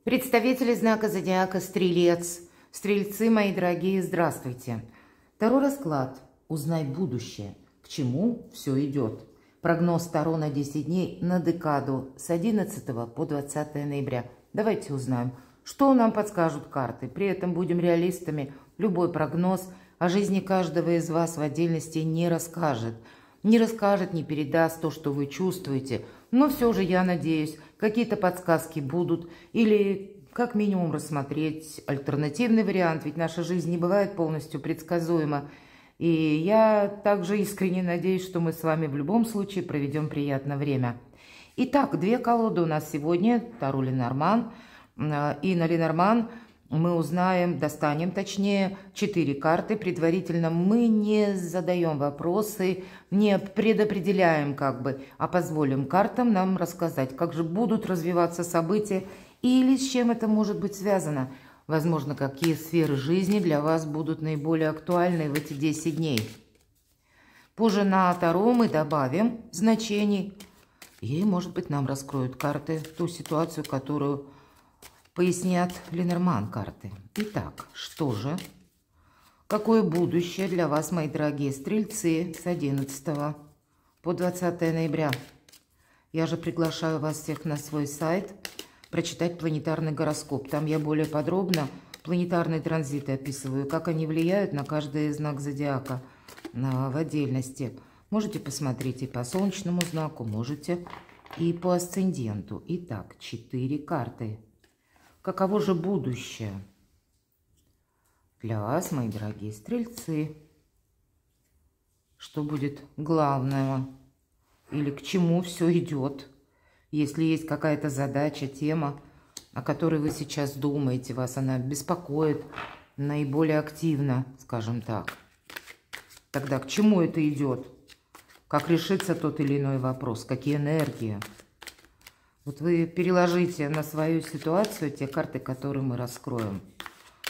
Представители знака зодиака Стрелец. Стрельцы, мои дорогие, здравствуйте. Таро расклад. Узнай будущее. К чему все идет. Прогноз Таро на 10 дней на декаду с 11 по 20 ноября. Давайте узнаем, что нам подскажут карты. При этом будем реалистами. Любой прогноз о жизни каждого из вас в отдельности не расскажет. Не расскажет, не передаст то, что вы чувствуете. Но все же, я надеюсь, какие-то подсказки будут. Или как минимум рассмотреть альтернативный вариант. Ведь наша жизнь не бывает полностью предсказуема. И я также искренне надеюсь, что мы с вами в любом случае проведем приятное время. Итак, две колоды у нас сегодня. Таро Ленорман. И на Ленорман мы узнаем, достанем точнее 4 карты. Предварительно мы не задаем вопросы, не предопределяем а позволим картам нам рассказать, как же будут развиваться события или с чем это может быть связано. Возможно, какие сферы жизни для вас будут наиболее актуальны в эти 10 дней. Позже на Таро мы добавим значений. И, может быть, нам раскроют карты ту ситуацию, которую пояснят Ленорман карты. Итак, что же? Какое будущее для вас, мои дорогие стрельцы, с 11 по 20 ноября? Я же приглашаю вас всех на свой сайт прочитать планетарный гороскоп. Там я более подробно планетарные транзиты описываю, как они влияют на каждый знак зодиака в отдельности. Можете посмотреть и по солнечному знаку, можете и по асценденту. Итак, 4 карты. Каково же будущее для вас, мои дорогие стрельцы? Что будет главного? Или к чему все идет? Если есть какая-то задача, тема, о которой вы сейчас думаете, вас она беспокоит наиболее активно, скажем так. Тогда к чему это идет? Как решится тот или иной вопрос? Какие энергии? Вот вы переложите на свою ситуацию те карты, которые мы раскроем.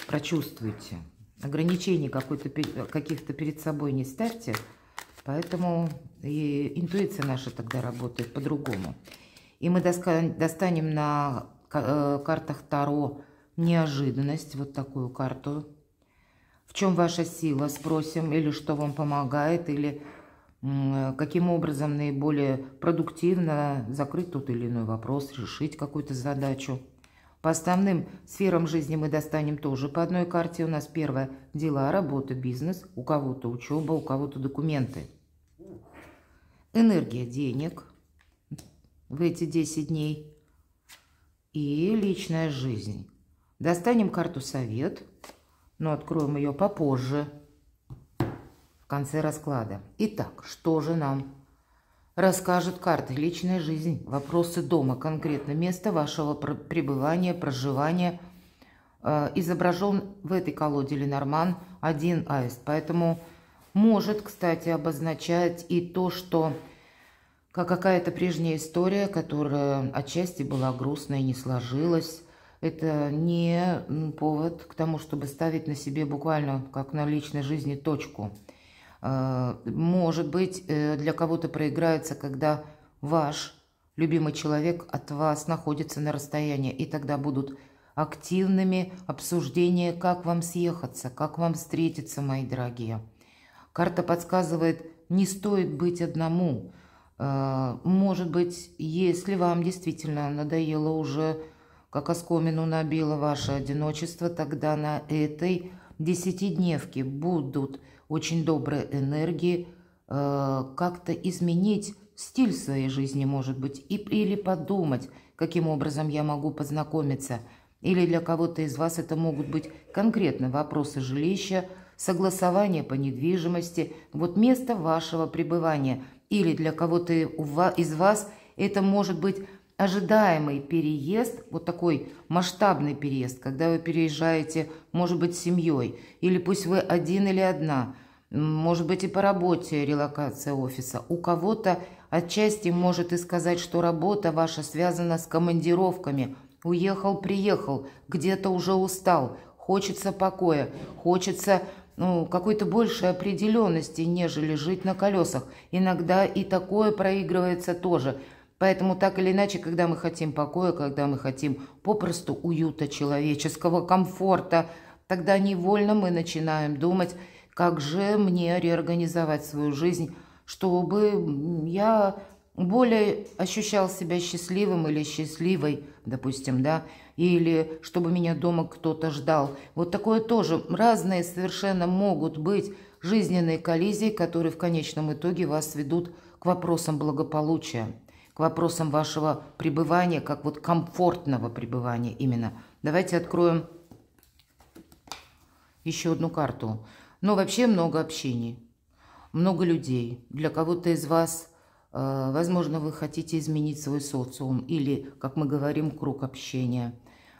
Прочувствуйте. Ограничений каких-то перед собой не ставьте. Поэтому и интуиция наша тогда работает по-другому. И мы достанем на картах Таро неожиданность. Вот такую карту. В чем ваша сила, спросим. Или что вам помогает. Или каким образом наиболее продуктивно закрыть тот или иной вопрос, решить какую-то задачу. По основным сферам жизни мы достанем тоже по одной карте. У нас первая – дела, работа, бизнес, у кого-то учеба, у кого-то документы. Энергия денег в эти 10 дней и личная жизнь. Достанем карту совет, но откроем ее попозже, в конце расклада. Итак, что же нам расскажут карты? Личная жизнь, вопросы дома, конкретно место вашего пребывания, проживания. Изображен в этой колоде Ленорман один аист, поэтому может, кстати, обозначать и то, что какая-то прежняя история, которая отчасти была грустная и не сложилась. Это не повод к тому, чтобы ставить на себе буквально, как на личной жизни, точку. Может быть, для кого-то проиграется, когда ваш любимый человек от вас находится на расстоянии, и тогда будут активными обсуждения, как вам съехаться, как вам встретиться, мои дорогие. Карта подсказывает, не стоит быть одному. Может быть, если вам действительно надоело уже, как оскомину набило ваше одиночество, тогда на этой 10-дневке будут очень добрые энергии, как-то изменить стиль своей жизни, может быть, или подумать, каким образом я могу познакомиться. Или для кого-то из вас это могут быть конкретно вопросы жилища, согласование по недвижимости, вот место вашего пребывания. Или для кого-то из вас это может быть ожидаемый переезд, вот такой масштабный переезд, когда вы переезжаете, может быть, с семьей, или пусть вы один или одна, может быть, и по работе релокация офиса. У кого-то отчасти может и сказать, что работа ваша связана с командировками. Уехал, приехал, где-то уже устал, хочется покоя, хочется какой-то большей определенности, нежели жить на колесах. Иногда и такое проигрывается тоже. Поэтому так или иначе, когда мы хотим покоя, когда мы хотим попросту уюта человеческого, комфорта, тогда невольно мы начинаем думать, как же мне реорганизовать свою жизнь, чтобы я более ощущал себя счастливым или счастливой, допустим, да, или чтобы меня дома кто-то ждал. Вот такое тоже. Разные совершенно могут быть жизненные коллизии, которые в конечном итоге вас ведут к вопросам благополучия, к вопросам вашего пребывания, как вот комфортного пребывания именно. Давайте откроем еще одну карту. Но вообще много общений, много людей. Для кого-то из вас, возможно, вы хотите изменить свой социум или, как мы говорим, круг общения.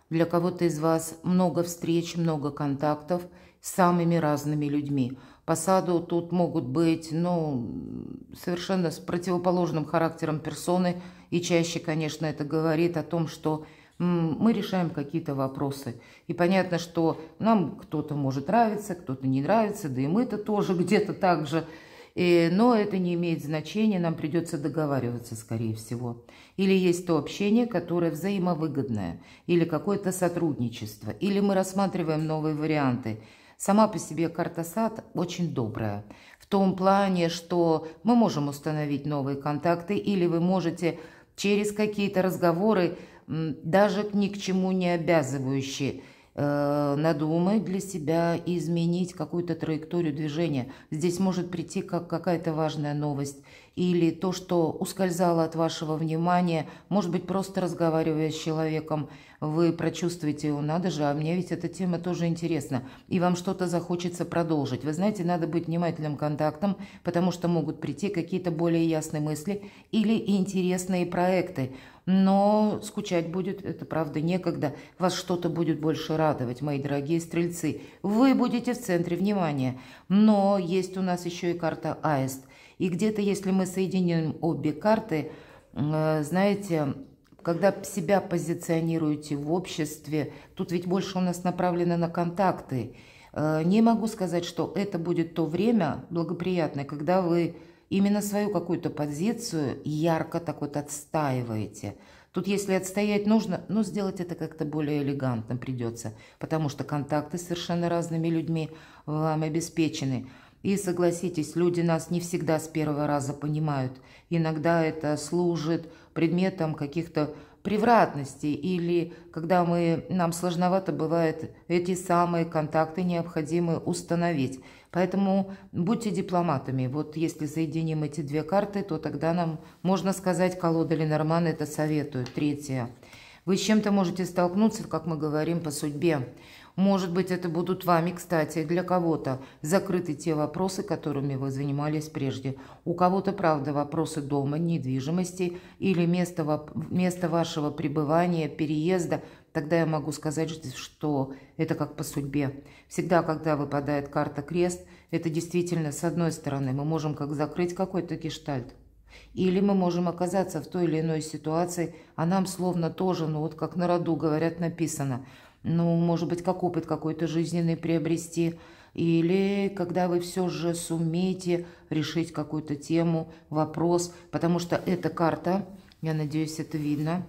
Для кого-то из вас много встреч, много контактов с самыми разными людьми. По саду тут могут быть, совершенно с противоположным характером персоны. И чаще, конечно, это говорит о том, что мы решаем какие-то вопросы. И понятно, что нам кто-то может нравиться, кто-то не нравится, да и мы-то тоже где-то так же. Но это не имеет значения, нам придется договариваться, скорее всего. Или есть то общение, которое взаимовыгодное, или какое-то сотрудничество, или мы рассматриваем новые варианты. Сама по себе карта сад очень добрая. В том плане, что мы можем установить новые контакты, или вы можете через какие-то разговоры, даже ни к чему не обязывающие, надумать для себя и изменить какую-то траекторию движения. Здесь может прийти как какая-то важная новость или то, что ускользало от вашего внимания. Может быть, просто разговаривая с человеком, вы прочувствуете его, надо же, а мне ведь эта тема тоже интересна, и вам что-то захочется продолжить. Вы знаете, надо быть внимательным к контактам, потому что могут прийти какие-то более ясные мысли или интересные проекты. Но скучать будет, это правда, некогда. Вас что-то будет больше радовать, мои дорогие стрельцы. Вы будете в центре внимания. Но есть у нас еще и карта Аист. И где-то, если мы соединим обе карты, знаете, когда себя позиционируете в обществе, тут ведь больше у нас направлено на контакты. Не могу сказать, что это будет то время благоприятное, когда вы именно свою какую-то позицию ярко так вот отстаиваете. Тут если отстоять нужно, но сделать это как-то более элегантно придется, потому что контакты с совершенно разными людьми вам обеспечены. И согласитесь, люди нас не всегда с первого раза понимают. Иногда это служит предметом каких-то превратностей, или когда нам сложновато бывает эти самые контакты необходимо установить. Поэтому будьте дипломатами. Вот если соединим эти две карты, то тогда нам, можно сказать, колода Ленорман это советует. Третья. Вы с чем-то можете столкнуться, как мы говорим, по судьбе. Может быть, это будут вами, кстати, для кого-то закрыты те вопросы, которыми вы занимались прежде. У кого-то, правда, вопросы дома, недвижимости или место вашего пребывания, переезда. Тогда я могу сказать, что это как по судьбе. Всегда, когда выпадает карта крест, это действительно, с одной стороны, мы можем как закрыть какой-то гештальт. Или мы можем оказаться в той или иной ситуации, а нам словно тоже, вот как на роду, говорят, написано – может быть, как опыт какой-то жизненный приобрести, или когда вы все же сумеете решить какую-то тему, вопрос, потому что эта карта, я надеюсь, это видно,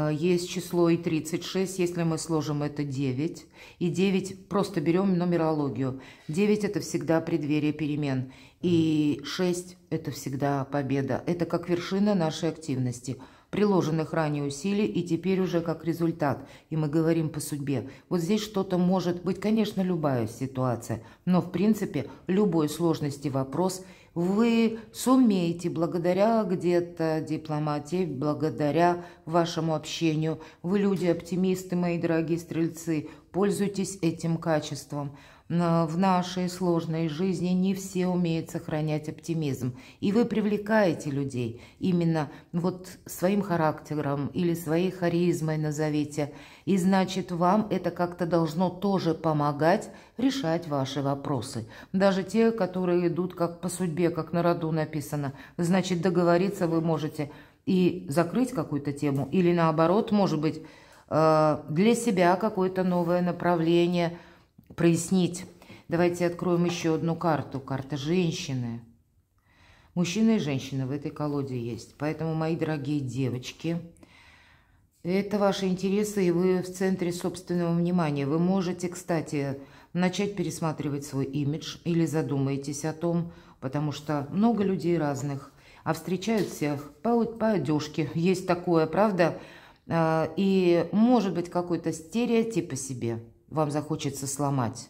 есть число и 36, если мы сложим это 9, и 9, просто берем нумерологию, 9 это всегда преддверие перемен, и 6 это всегда победа, это как вершина нашей активности, приложенных ранее усилий и теперь уже как результат. И мы говорим по судьбе. Вот здесь что-то может быть, конечно, любая ситуация, но в принципе любой сложности вопрос вы сумеете благодаря где-то дипломатии, благодаря вашему общению. Вы люди оптимисты, мои дорогие стрельцы, пользуйтесь этим качеством. В нашей сложной жизни не все умеют сохранять оптимизм. И вы привлекаете людей именно вот своим характером или своей харизмой назовите. И значит, вам это как-то должно тоже помогать решать ваши вопросы. Даже те, которые идут как по судьбе, как на роду написано. Значит, договориться вы можете и закрыть какую-то тему, или наоборот, может быть, для себя какое-то новое направление прояснить. Давайте откроем еще одну карту. Карта женщины. Мужчина и женщина в этой колоде есть. Поэтому, мои дорогие девочки, это ваши интересы, и вы в центре собственного внимания. Вы можете, кстати, начать пересматривать свой имидж или задумаетесь о том, потому что много людей разных, а встречают всех по одежке. Есть такое, правда? И может быть какой-то стереотип о себе вам захочется сломать.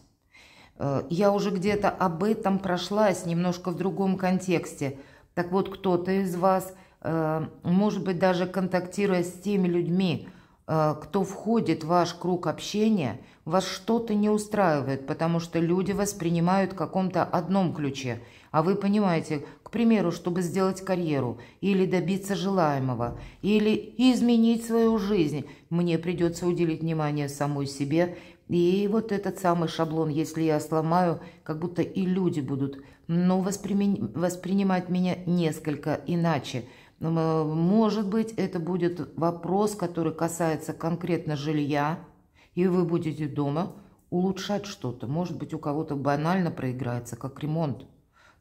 Я уже где-то об этом прошлась, немножко в другом контексте. Так вот, кто-то из вас, может быть, даже контактируя с теми людьми, кто входит в ваш круг общения, вас что-то не устраивает, потому что люди воспринимают в каком-то одном ключе. А вы понимаете, к примеру, чтобы сделать карьеру, или добиться желаемого, или изменить свою жизнь, мне придется уделить внимание самой себе. И вот этот самый шаблон, если я сломаю, как будто и люди будут, воспринимать меня несколько иначе. Может быть, это будет вопрос, который касается конкретно жилья, и вы будете дома улучшать что-то. Может быть, у кого-то банально проиграется, как ремонт,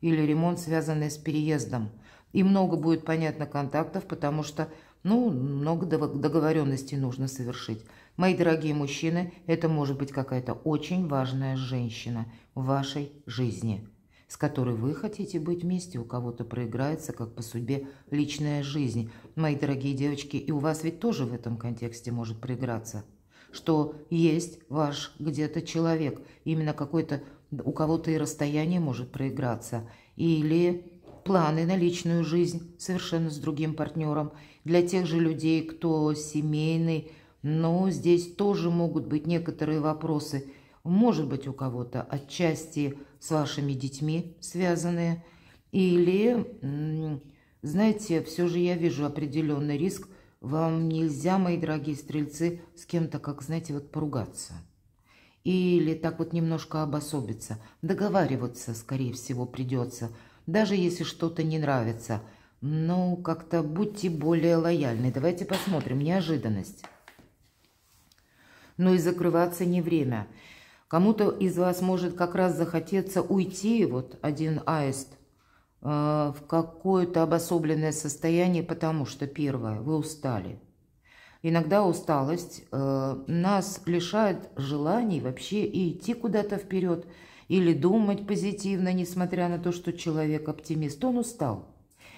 или ремонт, связанный с переездом. И много будет, понятно, контактов, потому что, много договоренностей нужно совершить. Мои дорогие мужчины, это может быть какая-то очень важная женщина в вашей жизни, с которой вы хотите быть вместе, у кого-то проиграется, как по судьбе, личная жизнь. Мои дорогие девочки, и у вас ведь тоже в этом контексте может проиграться, что есть ваш где-то человек, именно какой-то, у кого-то и расстояние может проиграться, или планы на личную жизнь совершенно с другим партнером. Для тех же людей, кто семейный, но здесь тоже могут быть некоторые вопросы, может быть, у кого-то отчасти с вашими детьми связанные, или, знаете, все же я вижу определенный риск. Вам нельзя, мои дорогие стрельцы, с кем-то, как, знаете, вот поругаться. Или так вот немножко обособиться. Договариваться, скорее всего, придется. Даже если что-то не нравится. Но как-то будьте более лояльны. Давайте посмотрим. Неожиданность. Но и закрываться не время. Кому-то из вас может как раз захотеться уйти, вот один аист, в какое-то обособленное состояние, потому что, первое, вы устали. Иногда усталость нас лишает желаний вообще идти куда-то вперед или думать позитивно, несмотря на то, что человек оптимист. Он устал.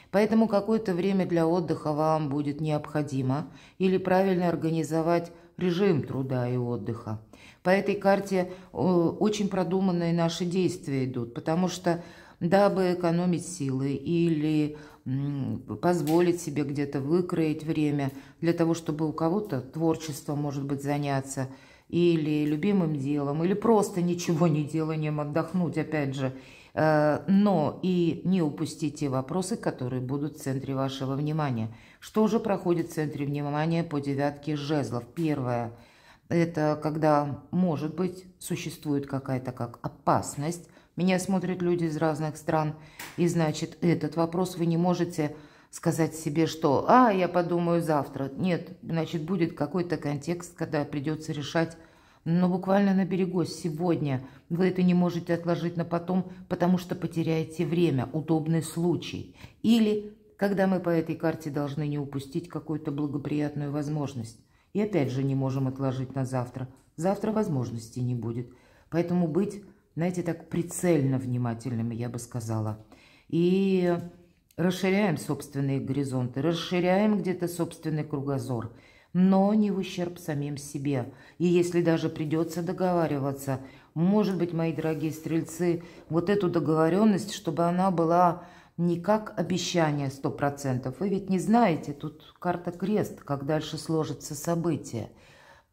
Поэтому какое-то время для отдыха вам будет необходимо или правильно организовать режим труда и отдыха. По этой карте очень продуманные наши действия идут, потому что дабы экономить силы или позволить себе где-то выкроить время для того, чтобы у кого-то творчеством, может быть, заняться, или любимым делом, или просто ничего не деланием, отдохнуть, опять же, но и не упустить те вопросы, которые будут в центре вашего внимания. Что же проходит в центре внимания по девятке жезлов? Первое – это когда, может быть, существует какая-то как опасность. Меня смотрят люди из разных стран, и значит, этот вопрос вы не можете сказать себе, что я подумаю завтра». Нет, значит, будет какой-то контекст, когда придется решать, буквально на берегу сегодня. Вы это не можете отложить на потом, потому что потеряете время, удобный случай. Или когда мы по этой карте должны не упустить какую-то благоприятную возможность. И опять же не можем отложить на завтра. Завтра возможностей не будет. Поэтому быть, знаете, так прицельно внимательными, я бы сказала. И расширяем собственные горизонты, расширяем где-то собственный кругозор, но не в ущерб самим себе. И если даже придется договариваться, может быть, мои дорогие стрельцы, вот эту договоренность, чтобы она была не как обещание 100%. Вы ведь не знаете, тут карта крест, как дальше сложатся события.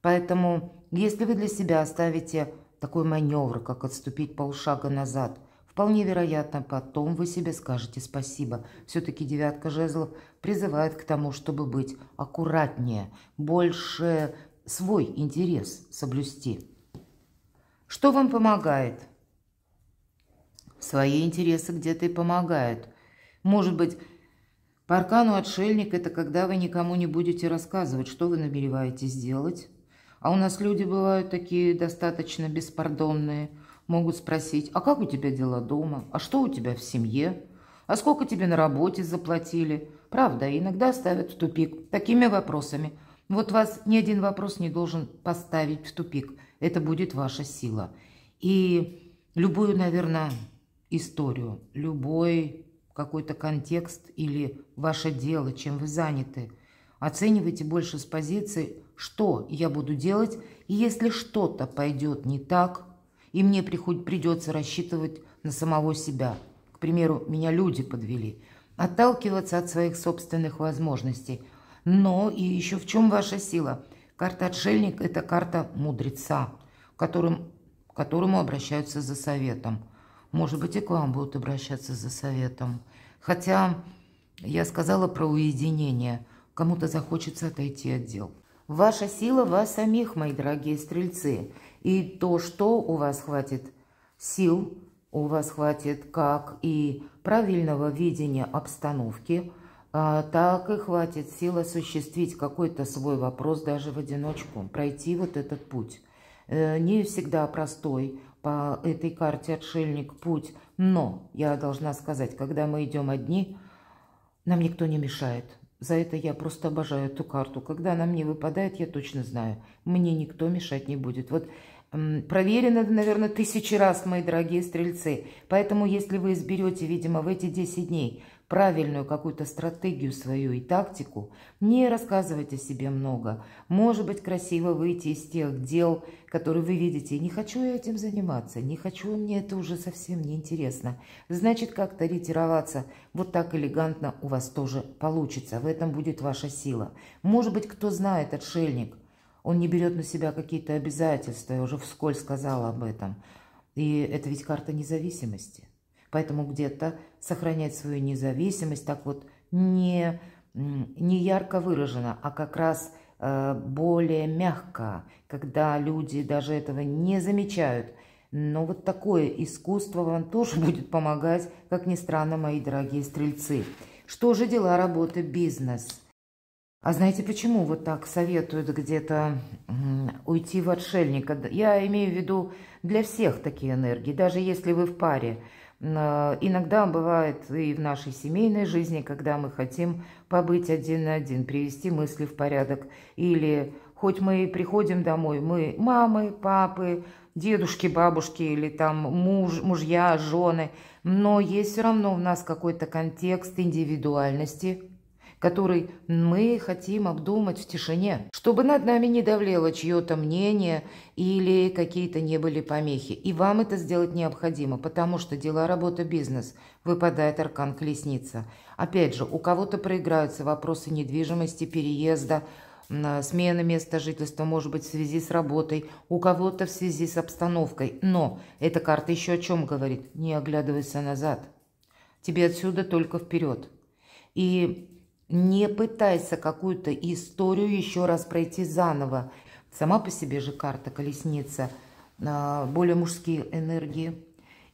Поэтому, если вы для себя оставите такой маневр, как отступить полшага назад, вполне вероятно, потом вы себе скажете спасибо. Все-таки девятка жезлов призывает к тому, чтобы быть аккуратнее, больше свой интерес соблюсти. Что вам помогает? Свои интересы где-то и помогают. Может быть, по аркану отшельник – это когда вы никому не будете рассказывать, что вы намереваетесь делать. А у нас люди бывают такие достаточно беспардонные. Могут спросить: а как у тебя дела дома? А что у тебя в семье? А сколько тебе на работе заплатили? Правда, иногда ставят в тупик такими вопросами. Вот вас ни один вопрос не должен поставить в тупик. Это будет ваша сила. И любую, наверное, историю, любой какой-то контекст или ваше дело, чем вы заняты, оценивайте больше с позиции, что я буду делать, и если что-то пойдет не так, и мне придется рассчитывать на самого себя. К примеру, меня люди подвели. Отталкиваться от своих собственных возможностей. Но и еще в чем ваша сила? Карта Отшельник – это карта мудреца, к которому обращаются за советом. Может быть, и к вам будут обращаться за советом. Хотя я сказала про уединение. Кому-то захочется отойти от дел. Ваша сила в вас самих, мои дорогие стрельцы. И то, что у вас хватит сил, у вас хватит как и правильного видения обстановки, так и хватит сил осуществить какой-то свой вопрос даже в одиночку, пройти вот этот путь. Не всегда простой по этой карте Отшельник путь, но я должна сказать, когда мы идем одни, нам никто не мешает. За это я просто обожаю эту карту. Когда она мне выпадает, я точно знаю, мне никто мешать не будет. Вот проверено, наверное, 1000 раз, мои дорогие стрельцы. Поэтому, если вы изберете, видимо, в эти 10 дней правильную какую-то стратегию свою и тактику, не рассказывайте себе много. Может быть, красиво выйти из тех дел, которые вы видите. Не хочу я этим заниматься, не хочу, мне это уже совсем не интересно. Значит, как-то ретироваться вот так элегантно у вас тоже получится. В этом будет ваша сила. Может быть, кто знает, Отшельник, он не берет на себя какие-то обязательства, я уже вскользь сказала об этом. И это ведь карта независимости. Поэтому где-то сохранять свою независимость так вот не ярко выражено, а как раз более мягко, когда люди даже этого не замечают. Но вот такое искусство вам тоже будет помогать, как ни странно, мои дорогие стрельцы. Что же дела, работы, бизнес? А знаете, почему вот так советуют где-то уйти в Отшельника? Я имею в виду для всех такие энергии, даже если вы в паре. Иногда бывает и в нашей семейной жизни, когда мы хотим побыть один на один, привести мысли в порядок. Или хоть мы приходим домой, мы мамы, папы, дедушки, бабушки или там мужья, жены, но есть все равно в нас какой-то контекст индивидуальности, который мы хотим обдумать в тишине, чтобы над нами не давлело чье-то мнение или какие-то не были помехи. И вам это сделать необходимо, потому что дела, работа, бизнес, выпадает аркан Колесница. Опять же, у кого-то проиграются вопросы недвижимости, переезда, смены места жительства, может быть, в связи с работой, у кого-то в связи с обстановкой. Но эта карта еще о чем говорит? Не оглядывайся назад. Тебе отсюда только вперед. И не пытайся какую-то историю еще раз пройти заново. Сама по себе же карта Колесница, более мужские энергии.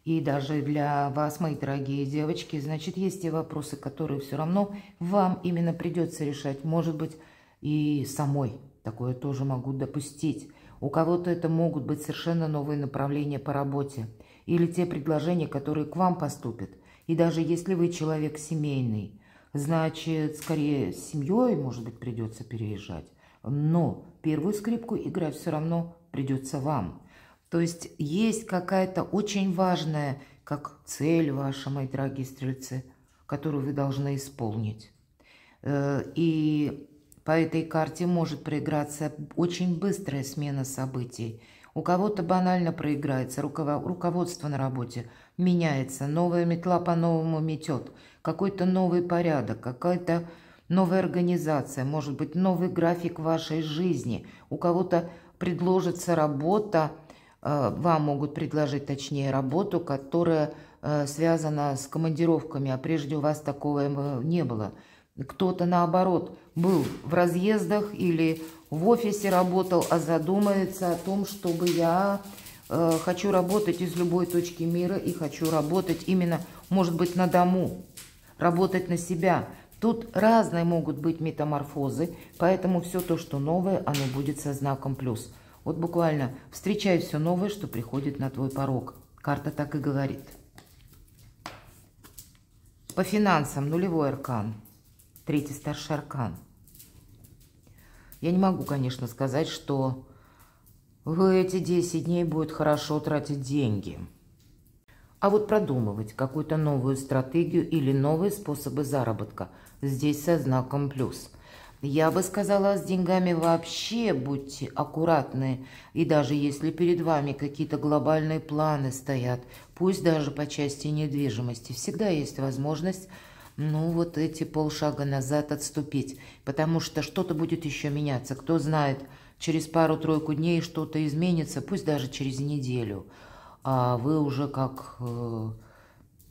И даже для вас, мои дорогие девочки, значит, есть те вопросы, которые все равно вам именно придется решать. Может быть, и самой такое тоже могу допустить. У кого-то это могут быть совершенно новые направления по работе. Или те предложения, которые к вам поступят. И даже если вы человек семейный, значит, скорее с семьей, может быть, придется переезжать. Но первую скрипку играть все равно придется вам. То есть есть какая-то очень важная, как цель ваша, мои дорогие стрельцы, которую вы должны исполнить. И по этой карте может проиграться очень быстрая смена событий. У кого-то банально проиграется, руководство на работе меняется, новая метла по-новому метет, какой-то новый порядок, какая-то новая организация, может быть, новый график вашей жизни. У кого-то предложится работа, вам могут предложить, точнее, работу, которая связана с командировками, а прежде у вас такого не было. Кто-то, наоборот, был в разъездах или в офисе работал, а задумается о том, чтобы я хочу работать из любой точки мира и хочу работать именно, может быть, на дому, работать на себя. Тут разные могут быть метаморфозы, поэтому все то, что новое, оно будет со знаком плюс. Вот буквально встречай все новое, что приходит на твой порог. Карта так и говорит. По финансам нулевой аркан. Третий старший аркан. Я не могу, конечно, сказать, что в эти 10 дней будет хорошо тратить деньги. А вот продумывать какую-то новую стратегию или новые способы заработка здесь со знаком плюс. Я бы сказала, с деньгами вообще будьте аккуратны. И даже если перед вами какие-то глобальные планы стоят, пусть даже по части недвижимости, всегда есть возможность, ну, вот эти полшага назад отступить. Потому что что-то будет еще меняться. Кто знает, через пару-тройку дней что-то изменится, пусть даже через неделю. А вы уже как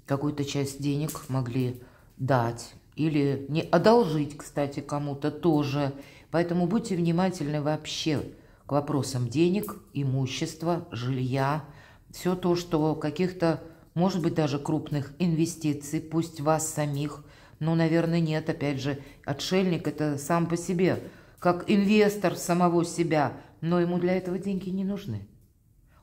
какую-то часть денег могли дать. Или не одолжить, кстати, кому-то тоже. Поэтому будьте внимательны вообще к вопросам денег, имущества, жилья. Все то, что каких-то, может быть, даже крупных инвестиций, пусть вас самих, но, наверное, нет. Опять же, отшельник – это сам по себе, как инвестор в самого себя, но ему для этого деньги не нужны.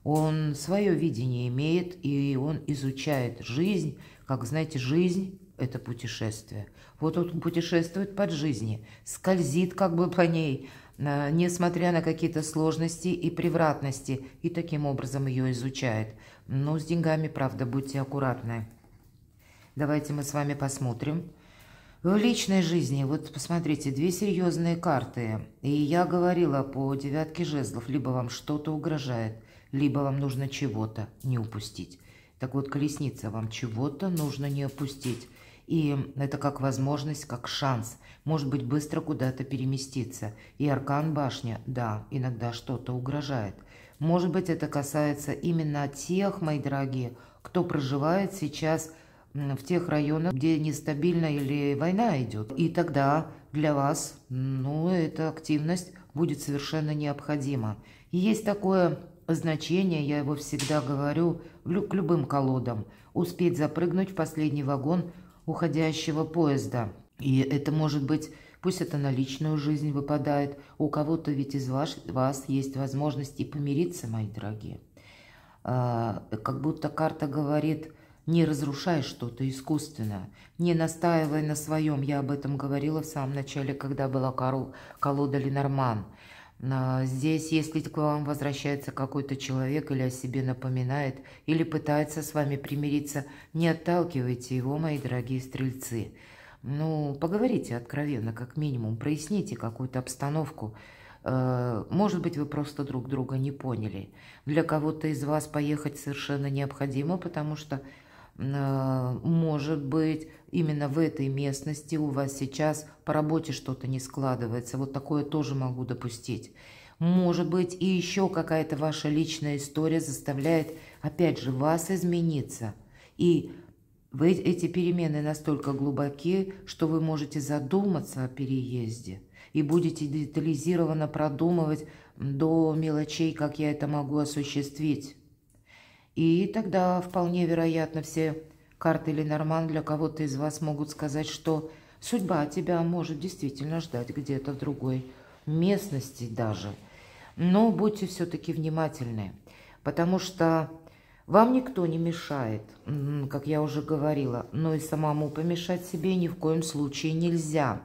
Он свое видение имеет, и он изучает жизнь. Как, знаете, жизнь – это путешествие. Вот он путешествует под жизнью, скользит как бы по ней, несмотря на какие-то сложности и превратности, и таким образом ее изучает. Но с деньгами, правда, будьте аккуратны. Давайте мы с вами посмотрим. В личной жизни, вот посмотрите, две серьезные карты. И я говорила по девятке жезлов, либо вам что-то угрожает, либо вам нужно чего-то не упустить. Так вот, колесница, вам чего-то нужно не упустить. И это как возможность, как шанс, может быть, быстро куда-то переместиться. И аркан башня, да, иногда что-то угрожает. Может быть, это касается именно тех, мои дорогие, кто проживает сейчас в тех районах, где нестабильно или война идет. И тогда для вас, ну, эта активность будет совершенно необходима. И есть такое значение, я его всегда говорю, к любым колодам. Успеть запрыгнуть в последний вагон уходящего поезда. И это может быть, пусть это на личную жизнь выпадает, у кого-то ведь из вас есть возможность и помириться, мои дорогие. Как будто карта говорит, не разрушай что-то искусственно, не настаивай на своем. Я об этом говорила в самом начале, когда была колода Ленорман. Здесь, если к вам возвращается какой-то человек или о себе напоминает, или пытается с вами примириться, не отталкивайте его, мои дорогие стрельцы. Ну, поговорите откровенно, как минимум, проясните какую-то обстановку. Может быть, вы просто друг друга не поняли. Для кого-то из вас поехать совершенно необходимо, потому что, может быть, именно в этой местности у вас сейчас по работе что-то не складывается. Вот такое тоже могу допустить. Может быть, и еще какая-то ваша личная история заставляет, опять же, вас измениться. И эти перемены настолько глубоки, что вы можете задуматься о переезде и будете детализированно продумывать до мелочей, как я это могу осуществить. И тогда вполне вероятно все карты Ленорман для кого-то из вас могут сказать, что судьба тебя может действительно ждать где-то в другой местности даже. Но будьте все-таки внимательны, потому что вам никто не мешает, как я уже говорила, но и самому помешать себе ни в коем случае нельзя.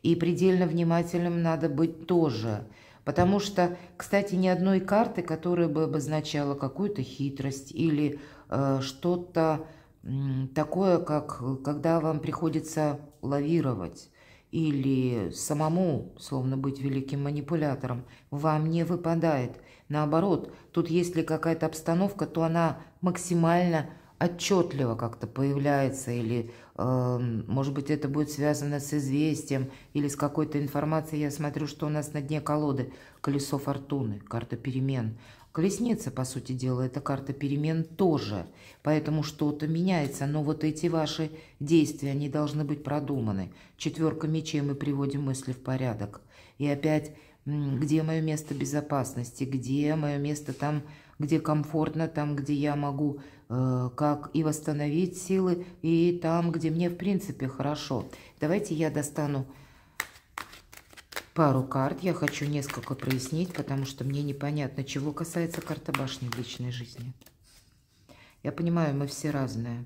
И предельно внимательным надо быть тоже. Потому что, кстати, ни одной карты, которая бы обозначала какую-то хитрость или что-то такое, как когда вам приходится лавировать или самому, словно быть великим манипулятором, вам не выпадает. Наоборот, тут если какая-то обстановка, то она максимально отчетливо как-то появляется, или, может быть, это будет связано с известием или с какой-то информацией. Я смотрю, что у нас на дне колоды колесо фортуны, карта перемен. Колесница, по сути дела, это карта перемен тоже, поэтому что-то меняется, но вот эти ваши действия, они должны быть продуманы. Четверка мечей, мы приводим мысли в порядок. И опять, где мое место безопасности, где мое место там, где комфортно, там, где я могу как и восстановить силы, и там, где мне в принципе хорошо. Давайте я достану пару карт. Я хочу несколько прояснить, потому что мне непонятно, чего касается карта башни в личной жизни. Я понимаю, мы все разные.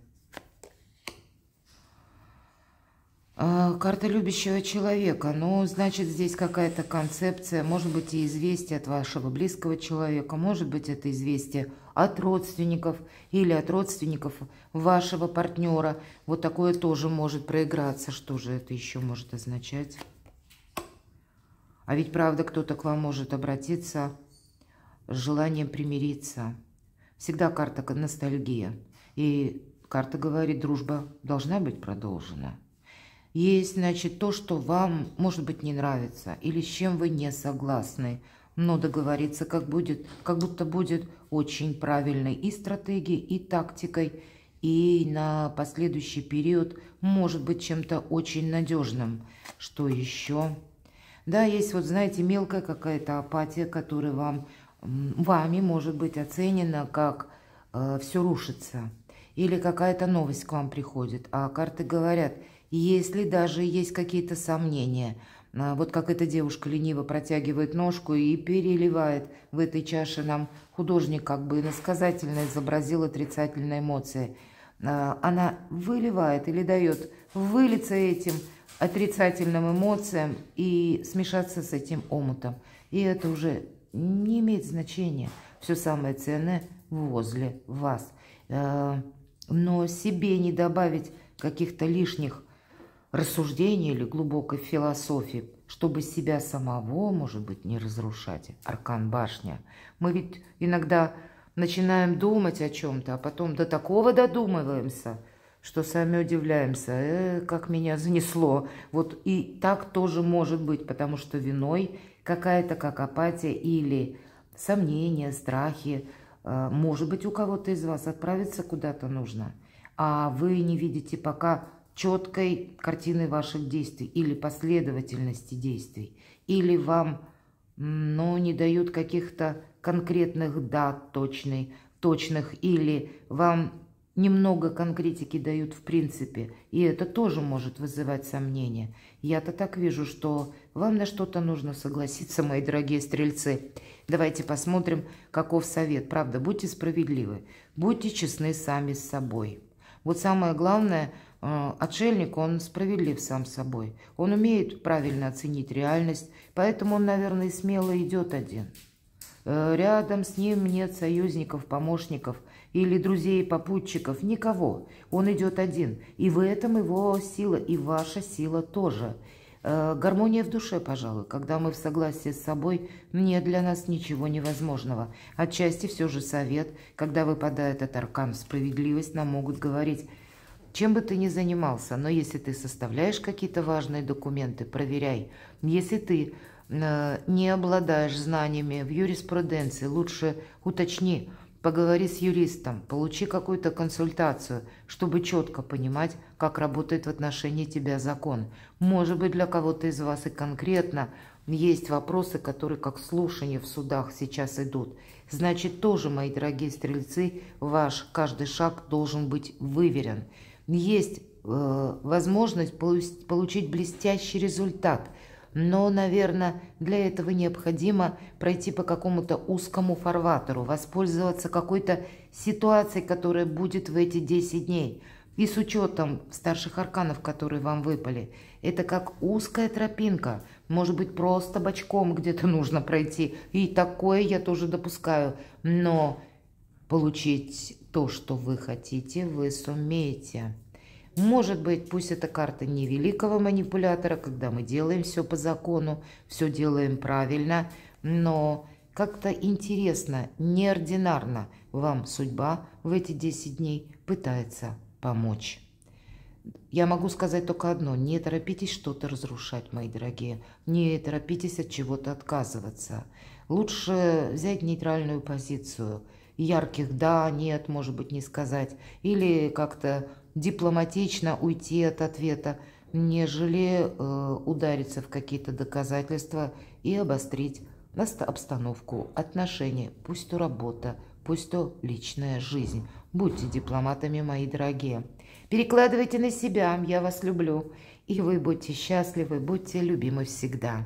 Карта любящего человека. Ну, значит, здесь какая-то концепция, может быть, и известие от вашего близкого человека, может быть, это известие от родственников или от родственников вашего партнера. Вот такое тоже может проиграться. Что же это еще может означать? А ведь, правда, кто-то к вам может обратиться с желанием примириться. Всегда карта ностальгия. И карта говорит, дружба должна быть продолжена. Есть, значит, то, что вам, может быть, не нравится, или с чем вы не согласны, но договориться как будто будет очень правильной и стратегией, и тактикой, и на последующий период может быть чем-то очень надежным. Что еще? Да, есть, вот знаете, мелкая какая-то апатия, которая вами может быть оценена как все рушится, или какая-то новость к вам приходит, а карты говорят, если даже есть какие-то сомнения, вот как эта девушка лениво протягивает ножку и переливает в этой чаше, нам художник как бы иносказательно изобразил отрицательные эмоции. Она выливает или дает вылиться этим отрицательным эмоциям и смешаться с этим омутом. И это уже не имеет значения. Все самое ценное возле вас. Но себе не добавить каких-то лишних рассуждений или глубокой философии, чтобы себя самого, может быть, не разрушать. Аркан башня. Мы ведь иногда начинаем думать о чем-то, а потом до такого додумываемся, что сами удивляемся, как меня занесло. Вот и так тоже может быть, потому что виной какая-то как апатия или сомнения, страхи. Может быть, у кого-то из вас отправиться куда-то нужно, а вы не видите пока четкой картины ваших действий или последовательности действий, или вам, не дают каких-то конкретных дат точных, или вам немного конкретики дают в принципе, и это тоже может вызывать сомнения. Я-то так вижу, что вам на что-то нужно согласиться, мои дорогие стрельцы. Давайте посмотрим, каков совет. Правда, будьте справедливы, будьте честны сами с собой. Вот самое главное, отшельник, он справедлив сам с собой. Он умеет правильно оценить реальность, поэтому он, наверное, смело идет один. Рядом с ним нет союзников, помощников или друзей, попутчиков, никого. Он идет один. И в этом его сила, и ваша сила тоже. Гармония в душе, пожалуй. Когда мы в согласии с собой, нет для нас ничего невозможного. Отчасти все же совет, когда выпадает этот аркан справедливость, нам могут говорить: чем бы ты ни занимался, но если ты составляешь какие-то важные документы, проверяй. Если ты не обладаешь знаниями в юриспруденции, лучше уточни, поговори с юристом, получи какую-то консультацию, чтобы четко понимать, как работает в отношении тебя закон. Может быть, для кого-то из вас и конкретно есть вопросы, которые как слушания в судах сейчас идут. Значит, тоже, мои дорогие стрельцы, ваш каждый шаг должен быть выверен. Есть возможность получить блестящий результат, но, наверное, для этого необходимо пройти по какому-то узкому фарватеру, воспользоваться какой-то ситуацией, которая будет в эти 10 дней. И с учетом старших арканов, которые вам выпали, это как узкая тропинка, может быть, просто бочком где-то нужно пройти. И такое я тоже допускаю, но получить то, что вы хотите, вы сумеете. Может быть, пусть эта карта не великого манипулятора, когда мы делаем все по закону, все делаем правильно, но как-то интересно, неординарно вам судьба в эти 10 дней пытается помочь. Я могу сказать только одно: не торопитесь что-то разрушать, мои дорогие, не торопитесь от чего-то отказываться. Лучше взять нейтральную позицию, ярких «да», «нет», может быть, не сказать, или как-то дипломатично уйти от ответа, нежели удариться в какие-то доказательства и обострить обстановку, отношения, пусть то работа, пусть то личная жизнь. Будьте дипломатами, мои дорогие. Перекладывайте на себя, я вас люблю. И вы будьте счастливы, будьте любимы всегда.